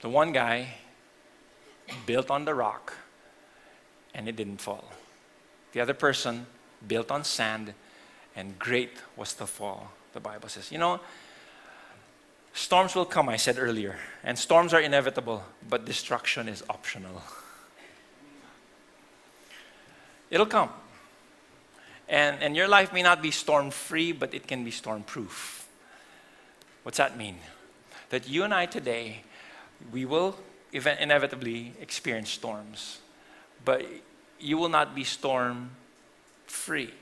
The one guy built on the rock and it didn't fall. The other person built on sand and great was the fall, the Bible says. You know, storms will come, I said earlier, and storms are inevitable, but destruction is optional. It'll come. And your life may not be storm-free, but it can be storm-proof. What's that mean? That you and I today, we will inevitably experience storms, but you will not be storm-free,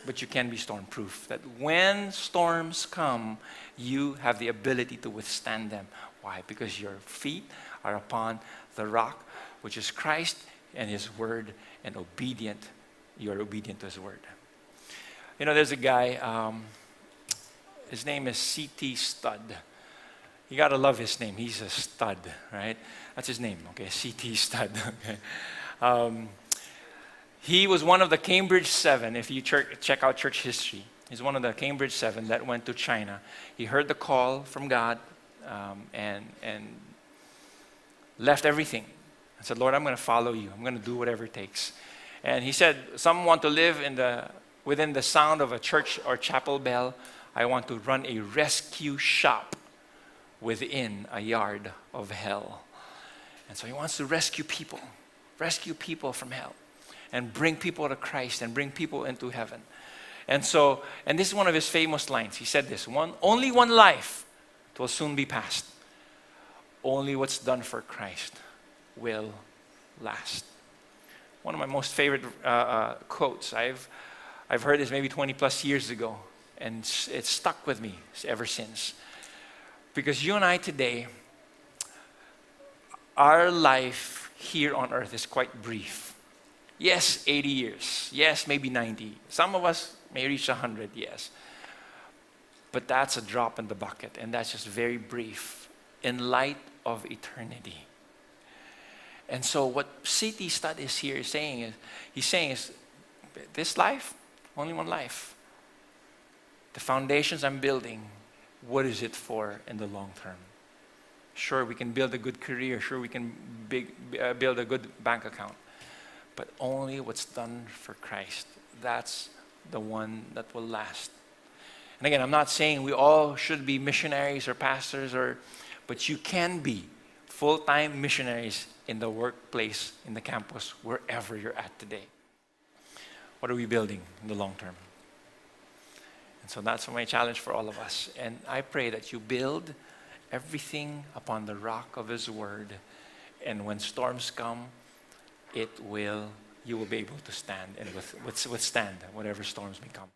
but you can be storm-proof. That when storms come, you have the ability to withstand them. Why? Because your feet are upon the rock, which is Christ and His Word, and you're obedient to His Word. You know, there's a guy, his name is C.T. Studd. You gotta love his name. He's a stud, right? That's his name, okay? C.T. Studd, okay? He was one of the Cambridge 7, if you check out church history. He's one of the Cambridge 7 that went to China. He heard the call from God and left everything. And said, Lord, I'm going to follow you. I'm going to do whatever it takes. And he said, some want to live within the sound of a church or chapel bell. I want to run a rescue shop within a yard of hell. And so he wants to rescue people from hell, and bring people to Christ and bring people into heaven. And this is one of his famous lines. He said this, only one life will soon be past. Only what's done for Christ will last. One of my most favorite quotes. I've heard this maybe 20 plus years ago, and it's stuck with me ever since. Because you and I today, our life here on earth is quite brief. Yes, 80 years. Yes, maybe 90. Some of us may reach 100, yes. But that's a drop in the bucket, and that's just very brief in light of eternity. And so what C.T. Studd is here saying is, this life, only one life. The foundations I'm building, what is it for in the long term? Sure, we can build a good career. Sure, we can build a good bank account. But only what's done for Christ. That's the one that will last. And again, I'm not saying we all should be missionaries or pastors, but you can be full-time missionaries in the workplace, in the campus, wherever you're at today. What are we building in the long term? And so that's my challenge for all of us. And I pray that you build everything upon the rock of His Word. And when storms come, you will be able to stand and withstand whatever storms may come.